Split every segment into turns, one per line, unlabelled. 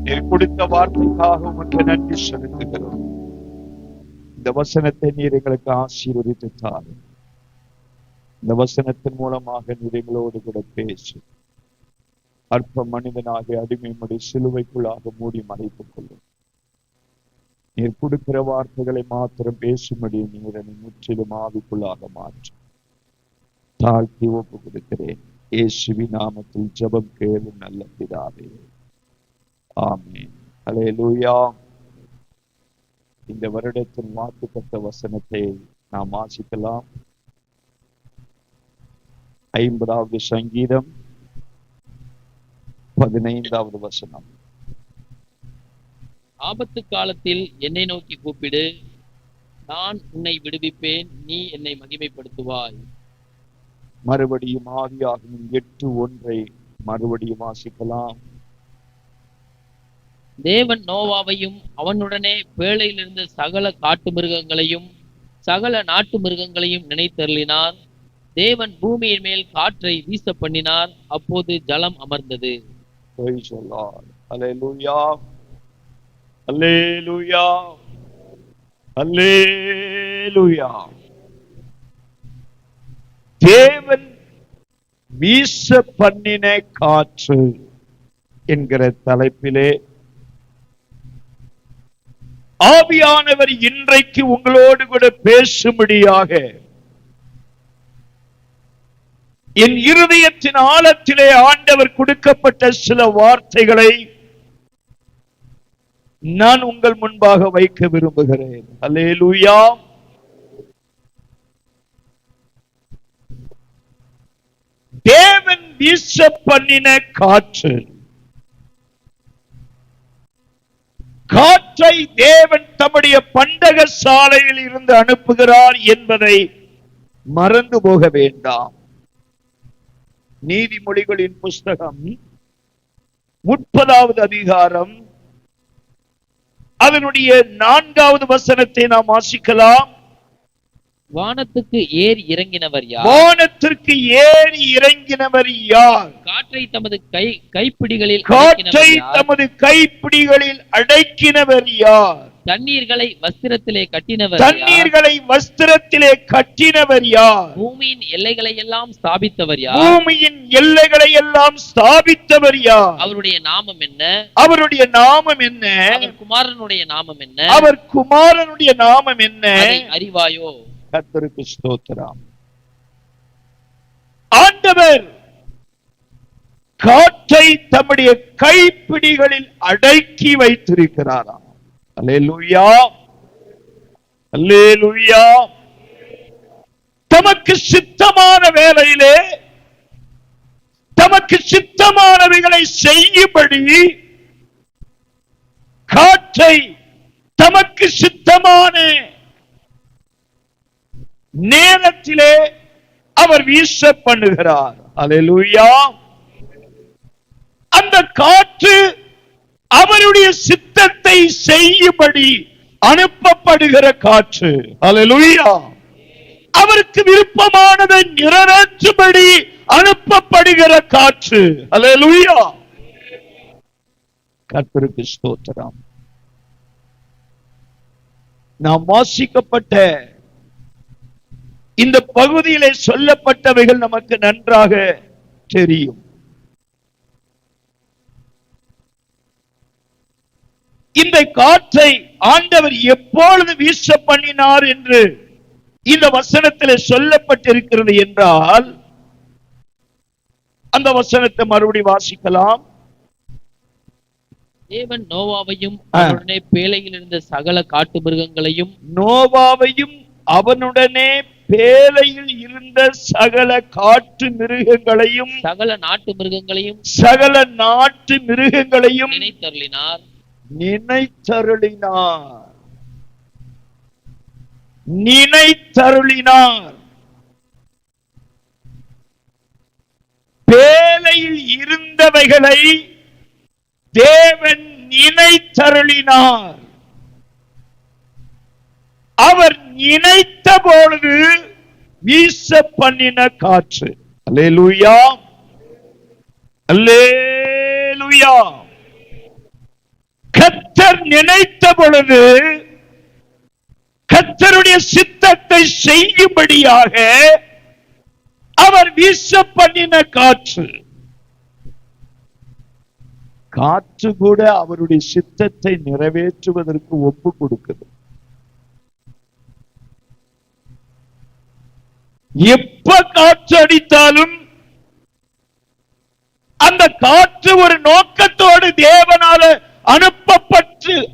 நீர் கொடுத்த வார்த்தைக்காக உமக்கு நன்றி செலுத்துகிறோம். இந்த வசனத்தை நீர் எங்களுக்கு ஆசீர்வதித்து தாரும். இந்த வசனத்தின் மூலமாக நீர் எங்களோடு கூட பேசும். அற்ப மனிதனாக அடிமையுடைய சிலுவைக்குள்ளாக மூடி மறைத்துக் கொள்ளும். நீர் கொடுக்கிற வார்த்தைகளை மாத்திரம் பேசும்படி நீர் என்னை முற்றிலும் ஆவிக்குள்ளாக மாற்றும். தாழ்த்தி ஒப்பு கொடுக்கிறேன். இயேசுவின் நாமத்தில் ஜெபம் கேளும் நல்ல பிதாவே, ஆமென். அல்லேலூயா. இந்த வருடத்தின் வாக்குத்தத்த வசனத்தை நாம் வாசிக்கலாம். 50வது சங்கீதம் 15வது வசனம்.
ஆபத்து காலத்தில் என்னை நோக்கி கூப்பிடு, நான் உன்னை விடுவிப்பேன், நீ என்னை மகிமைப்படுத்துவாய்.
மறுபடியும் ஆதியாகமம் 8:1 மறுபடியும் வாசிக்கலாம்.
தேவன் நோவாவையும் அவனுடனே பேழையிலிருந்த சகல காட்டு மிருகங்களையும் சகல நாட்டு மிருகங்களையும் நினைத்தருளினார். தேவன் பூமியின் மேல் காற்றை வீச பண்ணினார், அப்போது ஜலம் அமர்ந்தது.
Praise the Lord. Hallelujah. Hallelujah. Hallelujah. தேவன் வீச பண்ணின காற்று என்கிற தலைப்பிலே ஆவியானவர் இன்றைக்கு உங்களோடு கூட பேசும்படியாக என் இருதயத்தின் ஆழத்திலே ஆண்டவர் கொடுக்கப்பட்ட சில வார்த்தைகளை நான் உங்கள் முன்பாக வைக்க விரும்புகிறேன். அல்லேலூயா. தேவன் வீச பண்ணின காற்று. காற்றை தேவன் தம்முடைய பண்டக சாலையில் இருந்து அனுப்புகிறார் என்பதை மறந்து போக வேண்டாம். நீதிமொழிகளின் புஸ்தகம் 30வது அதிகாரம் அதனுடைய 4வது வசனத்தை நாம் வாசிக்கலாம்.
வானத்துக்கு ஏறி இறங்கினவர் யார்?
வானத்திற்கு ஏறி இறங்கினவர் யார்?
காற்றை தமது கைப்பிடிகளில்
அடக்கினவர் யார்?
தண்ணீர்களை வஸ்திரத்திலே கட்டினவர்
யார்?
பூமியின் எல்லைகளை எல்லாம் ஸ்தாபித்தவர் யார்? அவருடைய நாமம் என்ன? அவர் குமாரனுடைய நாமம் என்ன? அறிவாயோ?
கர்த்தருக்கு ஸ்தோத்திரம். ஆண்டவர் காற்றை தம்முடைய கைப்பிடிகளில் அடக்கி வைத்திருக்கிறாராம். அல்லேலூயா. அல்லேலூயா. தமக்கு சித்தமான வேளையிலே தமக்கு சித்தமானவைகளை செய்யும்படி காற்றை தமக்கு சித்தமான நேரத்திலே அவர் வீச பண்ணுகிறார். அல்லேலூயா. அந்த காற்று அவருடைய சித்தத்தை செய்யும்படி அனுப்பப்படுகிற காற்று. அல்லேலூயா. அவருக்கு விருப்பமானதை நிறைவேற்றும்படி அனுப்பப்படுகிற காற்று. அல்லேலூயா. கர்த்தருக்கு ஸ்தோத்திரம். நாம் வாசிக்கப்பட்ட இந்த பகுதியிலே சொல்லப்பட்டவைகள் நமக்கு நன்றாக தெரியும். இந்த காற்றை ஆண்டவர் எப்பொழுது வீச பண்ணினார் என்று இந்த வசனத்திலே சொல்லப்பட்டிருக்கிறது என்றால் அந்த வசனத்தை மறுபடி வாசிக்கலாம்.
தேவன் நோவாவையும் அவனுடனே பேழையில் இருந்த சகல காட்டு மிருகங்களையும்
அவனுடனே பேழையில் இருந்த சகல காட்டு மிருகங்களையும்
சகல நாட்டு மிருகங்களையும் நினைத்தருளினார். பேழையில் இருந்தவைகளை தேவன் நினைத்தருளினார். அவர் நினைத்த பொழுது வீச பண்ணின காற்று. அல்லேலூயா. அல்லேலூயா.
நினைத்த பொழுது கர்த்தருடைய சித்தத்தை செய்யும்படியாக அவர் வீச பண்ணின காற்று. காற்று கூட அவருடைய சித்தத்தை நிறைவேற்றுவதற்கு ஒப்பு கொடுக்குது. எப்ப காற்று அடித்தாலும் அந்த காற்று ஒரு நோக்கத்தோடு தேவனால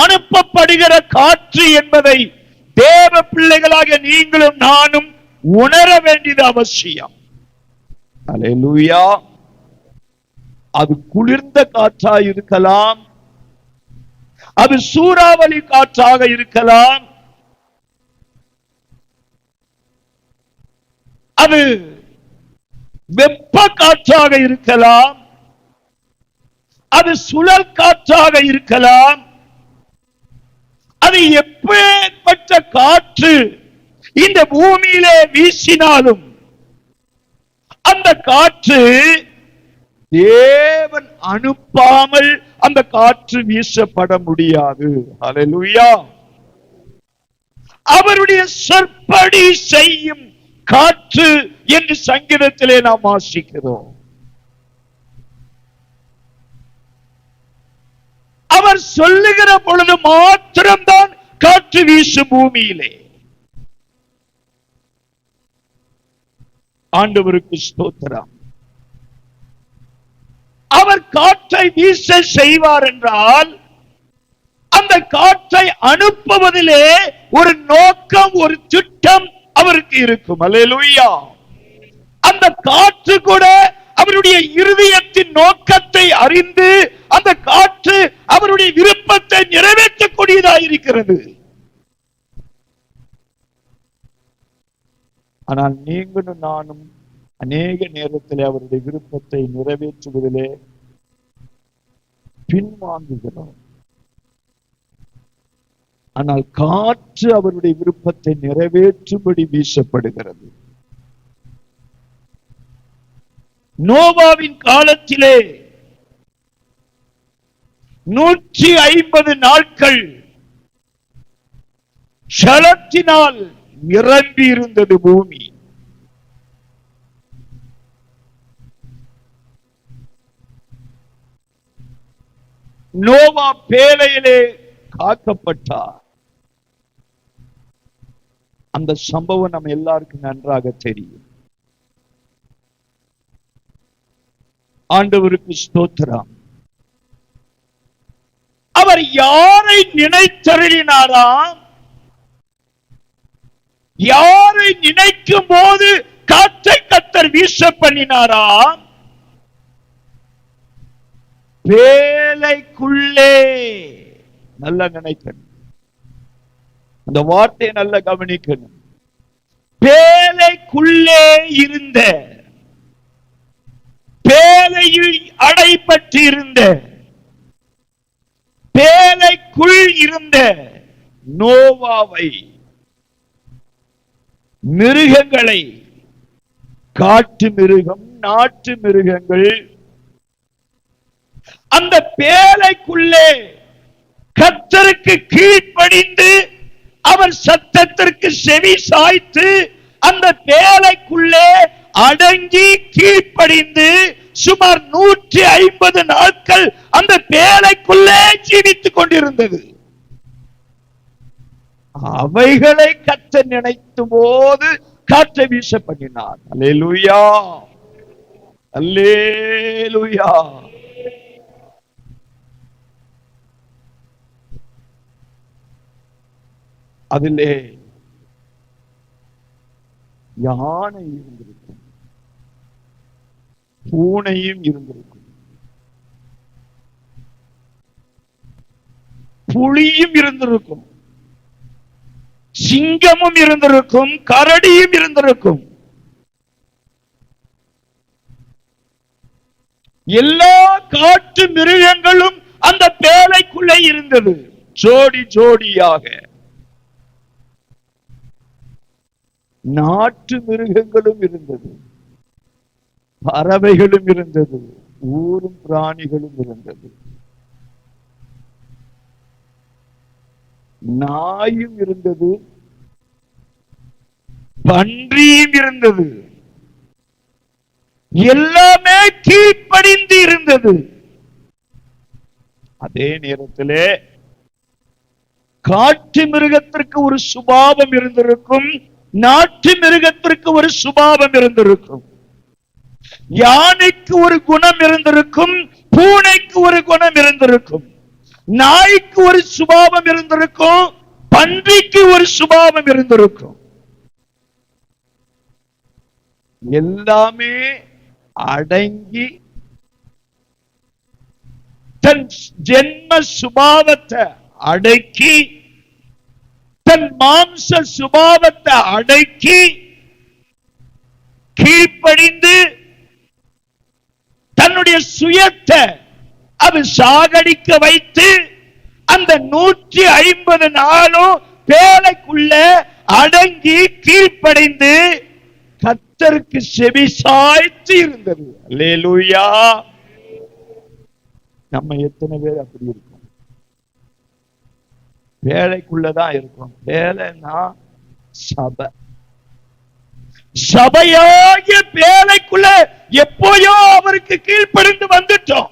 அனுப்பப்படுகிற காற்று என்பதை தேவ பிள்ளைகளாக நீங்களும் நானும் உணர வேண்டியது அவசியம். அல்லேலூயா. அது குளிர்ந்த காற்றாக இருக்கலாம், அது சூறாவளி காற்றாக இருக்கலாம், அது வெப்ப காற்றாக இருக்கலாம், அது சுழல் காற்றாக இருக்கலாம். அது எப்பேற்பட்ட காற்று இந்த பூமியிலே வீசினாலும் அந்த காற்று தேவன் அனுப்பாமல் அந்த காற்று வீசப்பட முடியாது. அல்லேலூயா. அவருடைய சொற்படி செய்யும் காற்று என்று சங்கீதத்திலே நாம் வாசிக்கிறோம். அவர் சொல்லுகிற பொழுது மாத்திரம்தான் காற்று வீசும் பூமியிலே. ஆண்டவருக்கு ஸ்தோத்திரம். அவர் காற்றை வீச செய்வார் என்றால் அந்த காற்றை அனுப்புவதிலே ஒரு நோக்கம், ஒரு திட்டம் அவருக்கு இருக்கும். அல்லேலூயா. அந்த காற்று கூட அவருடைய இருதயத்தின் நோக்கத்தை அறிந்து அந்த காற்று அவருடைய விருப்பத்தை நிறைவேற்றக்கூடியதாக இருக்கிறது. ஆனால் நீங்களும் நானும் அநேக நேரத்தில் அவருடைய விருப்பத்தை நிறைவேற்றுவதிலே பின்வாங்குகிறோம். ஆனால் காற்று அவருடைய விருப்பத்தை நிறைவேற்றும்படி வீசப்படுகிறது. நோவாவின் காலத்திலே 150 நாட்கள் ஜலத்தினால் நிரம்பி இருந்தது பூமி. நோவா பேழையிலே காக்கப்பட்டார். அந்த சம்பவம் நம்ம எல்லாருக்கும் நன்றாக தெரியும். ஆண்டவருக்கு ஸ்தோத்திரம். அவர் யாரை நினைத்தருளினாராம்? யாரை நினைக்கும் போது காற்றை கர்த்தர் வீச பண்ணினாராம்? பேழைக்குள்ளே. நல்லா நினைக்கணும், அந்த வார்த்தையை நல்லா கவனிக்கணும். பேழைக்குள்ளே இருந்த, பேழையில் அடைபட்டு இருந்த, பேழைக்குள் இருந்த நோவாவை, மிருகங்களை, காட்டு மிருகம், நாட்டு மிருகங்கள், அந்த பேழைக்குள்ளே கர்த்தருக்கு கீழ்ப்படிந்து அவர் சத்தத்திற்கு செவி சாய்த்து அந்த பேழைக்குள்ளே அடங்கி கீழ்ப்படிந்து சுமார் 150 நாட்கள் அந்த பேழைக்குள்ளே ஜீவித்துக் கொண்டிருந்தது. அவைகளை கர்த்தர் நினைத்த போது காற்றை வீச பண்ணினார். அல்லேலூயா, அல்லேலூயா. அதிலே யானை இருந்திருக்கும், பூனையும் இருந்திருக்கும், புலியும் இருந்திருக்கும், சிங்கமும் இருந்திருக்கும், கரடியும் இருந்திருக்கும். எல்லா காட்டு மிருகங்களும் அந்த பேழைக்குள்ளே இருந்தது, ஜோடி ஜோடியாக. நாட்டு மிருகங்களும் இருந்தது, பறவைகளும் இருந்தது, ஊரும் பிராணிகளும் இருந்தது. நாயும் இருந்தது, பன்றியும் இருந்தது, எல்லாமே கீழ்ப்படிந்து இருந்தது. அதே நேரத்திலே காட்டு மிருகத்திற்கு ஒரு சுபாவம் இருந்திருக்கும், நாட்டு மிருகத்திற்கு ஒரு சுபாவம் இருந்திருக்கும். யானைக்கு ஒரு குணம் இருந்திருக்கும், பூனைக்கு ஒரு குணம் இருந்திருக்கும். நாய்க்கு ஒரு சுபாவம் இருந்திருக்கும், பன்றிக்கு ஒரு சுபாவம் இருந்திருக்கும். எல்லாமே அடங்கி தன் ஜென்ம சுபாவத்தை அடக்கி, தன் மாம்ச சுபாவத்தை அடக்கி, கீழ்ப்படிந்து தன்னுடைய சுயத்தை அது சாகடிக்க வைத்து, அந்த 150 நாளும் வேலைக்குள்ள அடங்கி கீழ்ப்படைந்து கர்த்தருக்கு செவி சாய்த்து இருந்தது. அல்லேலூயா. நம்ம எத்தனை பேர் அப்படி இருக்கோம்? வேலைக்குள்ளதான் இருக்கோம். வேலைன்னா சபை. சபையாகிய வேலைக்குள்ள எப்போயோ அவருக்கு கீழ்ப்படிந்து வந்துட்டோம்.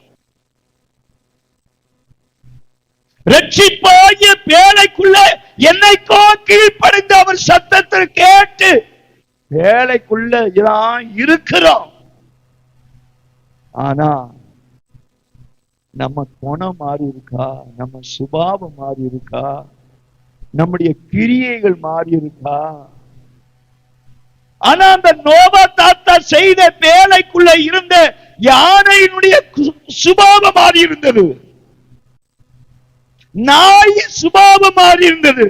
ரட்சிப்பாகிய வேலைக்குள்ள என்னைக்கோ கீழ்ப்படிந்து அவர் சத்தத்தை கேட்டு வேலைக்குள்ள இருக்கிறோம். ஆனா நம்ம குணம் மாறி இருக்கா? நம்ம சுபாவம் மாறி இருக்கா? நம்முடைய கிரியைகள் மாறி இருக்கா? ஆனா அந்த நோவா தாத்தா செய்த வேலைக்குள்ள இருந்த யானையினுடைய சுபாவம் மாறி இருந்தது, நாய் சுபாவம் மாறி இருந்தது,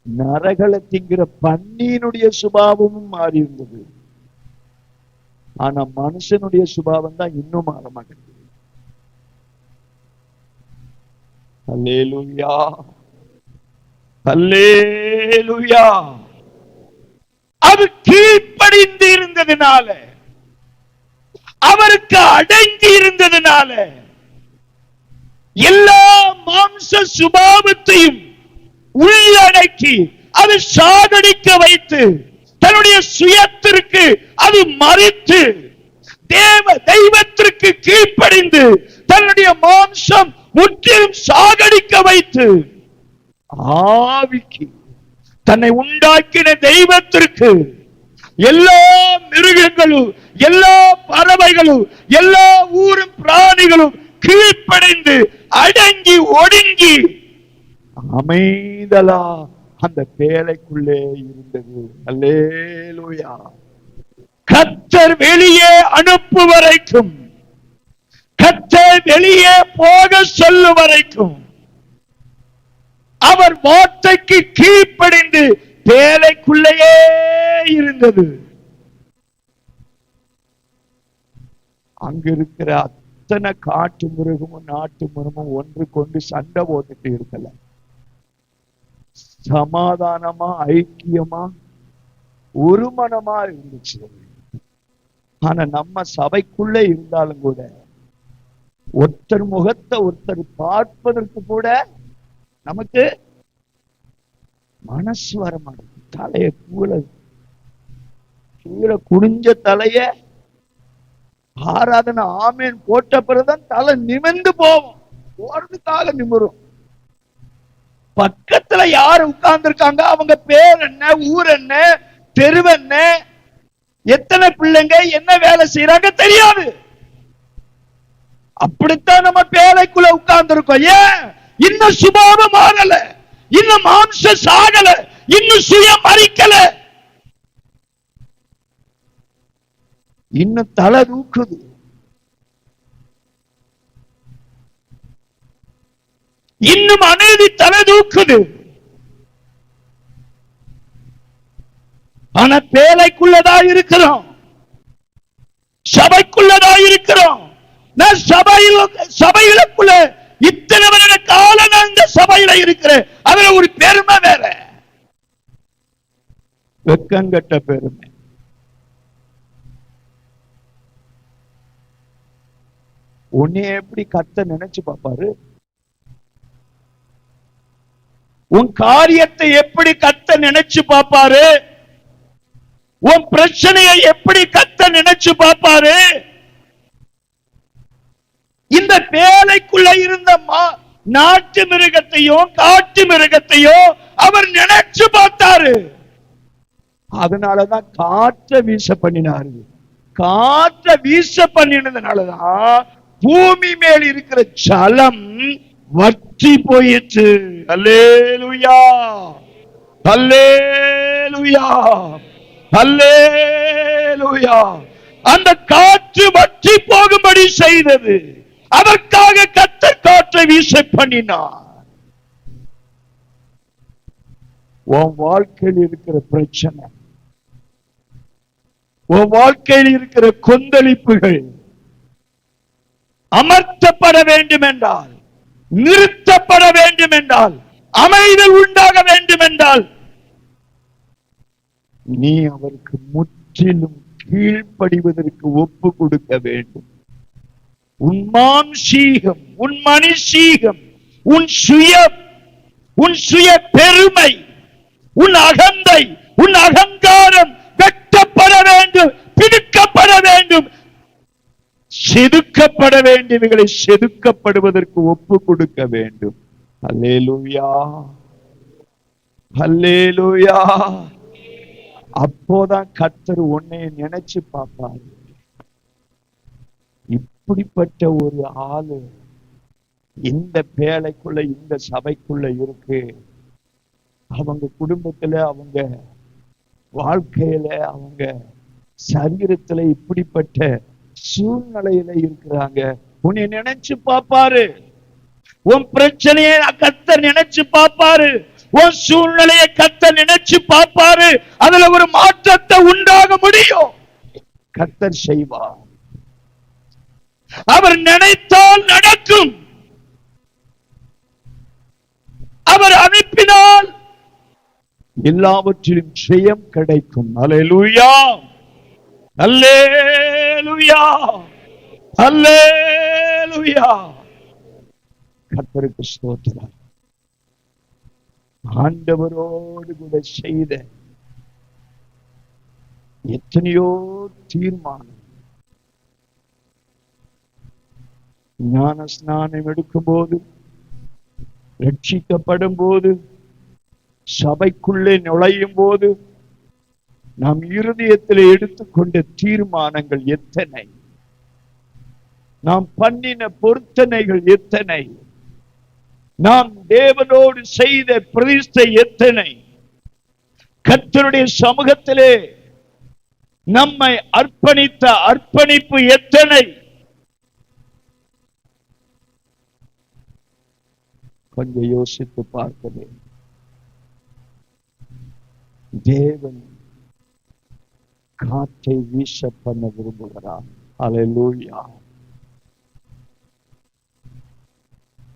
நரகளை திங்கிற பன்னியினுடைய சுபாவமும் மாறி இருந்தது. ஆனா மனுஷனுடைய சுபாவம் தான் இன்னும் மாற மாட்டேங்குது. அல்லேலூயா, அல்லேலூயா. அது கீழ்ப்படிந்து இருந்ததுனால, அவருக்கு அடங்கி இருந்ததுனால, எல்லா மாம்ச சுபாவத்தையும் உள்ளடக்கி அது சாகடிக்க வைத்து, தன்னுடைய சுயத்திற்கு அது மறித்து, தெய்வத்திற்கு கீழ்ப்படிந்து தன்னுடைய மாம்சம் முற்றிலும் சாகடிக்க வைத்து, ஆவிக்கு தன்னை உண்டாக்கின தெய்வத்திற்கு எல்லா மிருகங்களும், எல்லா பறவைகளும், எல்லா ஊரும் பிராணிகளும் கீழ்ப்படைந்து அடங்கி ஒடுங்கி அமைதலா அந்த பேழைக்குள்ளே இருந்தது. அல்லேலூயா. கர்த்தர் வெளியே அனுப்பு வரைக்கும், கர்த்தர் வெளியே போக சொல்லு வரைக்கும் அவர் வார்த்தைக்கு கீழ்ப்படிந்து பேழைக்குள்ளேயே இருந்தது. அங்க இருக்கிற அத்தனை காட்டு மிருகமும் நாட்டு மிருகமும் ஒன்று கொண்டு சண்டை போட்டுட்டு இருக்கல. சமாதானமா, ஐக்கியமா, ஒரு மனமா இருந்துச்சு. ஆனா நம்ம சபைக்குள்ள இருந்தாலும் கூட ஒருத்தர் முகத்தை ஒருத்தர் பார்ப்பதற்கு கூட நமக்கு மனசு வர மாட்டேங்குது. தலைய கீழே குனிஞ்ச தலைய ஆராதனை ஆமேன் போட்ட பிறகுதான் தலை நிமிர்ந்து போவோம். போறதுக்காக நிமிரும். பக்கத்துல யாரு உட்கார்ந்து இருக்காங்க, அவங்க பேர் என்ன, ஊர் என்ன, தெருவு என்ன, எத்தனை பிள்ளைங்க, என்ன வேலை செய்யறாங்க தெரியாது. அப்படித்தான் நம்ம பேழைக்குள்ள உட்கார்ந்து இருக்கோம். ஏன்? இன்னும் சுபாவம் மாறல, இன்னும் மாம்ச சாகல, இன்னும் சுயம் மறிக்கல, இன்னும் தலை தூக்குது. இன்னும் அநீதி தலை தூக்குது. ஆனா பேழைக்குள்ளதா இருக்கிறோம், சபைக்குள்ளதா இருக்கிறோம். நான் சபைகளுக்குள்ள இத்தனை வருட காலம் நான் இந்த சபையில இருக்கிறேன். அதுல ஒரு பெருமை வேற, வெக்கங்கட்ட பெருமை. உன்னை எப்படி கர்த்தர் நினைச்சு பாப்பாரு? உன் காரியத்தை எப்படி கர்த்தர் நினைச்சு பார்ப்பாரு? உன் பிரச்சனையை எப்படி கர்த்தர் நினைச்சு பார்ப்பாரு? இந்த வேலைக்குள்ள இருந்த நாட்டு மிருகத்தையும் காட்டு மிருகத்தையும் அவர் நினைச்சு பார்த்தாரு. அதனாலதான் காற்றை வீச பண்ணினாரு. காற்றை வீச பண்ணினதுனாலதான் பூமி மேல் இருக்கிற ஜலம் வற்றி போயிற்று. அல்லேலூயா, அல்லேலூயா, அல்லேலூயா. அந்த காற்று வற்றி போகும்படி செய்தது. அதற்காக கர்த்தர் காற்றை வீச பண்ணினார். உன் வாழ்க்கையில் இருக்கிற பிரச்சனை, உன் வாழ்க்கையில் இருக்கிற கொந்தளிப்புகள் அமர்த்தப்பட வேண்டும் என்றால், நிறுத்தப்பட வேண்டும் என்றால், அமைதி உண்டாக வேண்டும் என்றால், நீ அவருக்கு முற்றிலும் கீழ்ப்படிவதற்கு ஒப்பு கொடுக்க வேண்டும். உன் மாம்சீகம், உன் மனுஷீகம், உன் சுய பெருமை, உன் அகந்தை, உன் அகங்காரம் வெட்டப்பட வேண்டும், பிடிக்கப்பட வேண்டும், செதுக்கப்பட வேண்டியவைகளை செதுக்கப்படுவதற்கு ஒப்பு கொடுக்க வேண்டும். அல்லேலூயா, அல்லேலூயா. அப்போதான் கர்த்தர் உன்னை நினைச்சு பார்ப்பார். இப்படிப்பட்ட ஒரு ஆளு இந்த பேழைக்குள்ள, இந்த சபைக்குள்ள இருக்கு. அவங்க குடும்பத்துல, அவங்க வாழ்க்கையில, அவங்க சரீரத்துல இப்படிப்பட்ட சூழ்நிலையில இருக்கிறாங்க. உன்னை நினைச்சு பார்ப்பாரு. உன் பிரச்சனையை கர்த்தர் நினைச்சு பார்ப்பாரு. உன் சூழ்நிலையை கர்த்தர் நினைச்சு பார்ப்பாரு. அதுல ஒரு மாற்றத்தை உண்டாக முடியும். கர்த்தர் செய்வார். அவர் நினைத்தால் நடக்கும். அவர் அனுப்பினால் எல்லாவற்றிலும் ஜெயம் கிடைக்கும். அல்லேலூயா, அல்லேலூயா, அல்லேலூயா. கர்த்தருக்கு ஸ்தோத்திரம். ஆண்டவரோடு கூட செய்த எத்தனையோ தீர்மானம். ஞான ஸ்நானம் எடுக்கும் போது, ரட்சிக்கப்படும் போது, சபைக்குள்ளே நுழையும் போது நாம் இருதயத்தில் எடுத்துக்கொண்ட தீர்மானங்கள் எத்தனை, நாம் பண்ணின பொருத்தனைகள் எத்தனை, நாம் தேவனோடு செய்த பிரதிஷ்டை எத்தனை, கர்த்தருடைய சமூகத்திலே நம்மை அர்ப்பணித்த அர்ப்பணிப்பு எத்தனை. கொஞ்சம் யோசித்து பார்க்கவே. தேவன் காற்றை வீச பண்ண விரும்புகிறார். அல்லேலூயா.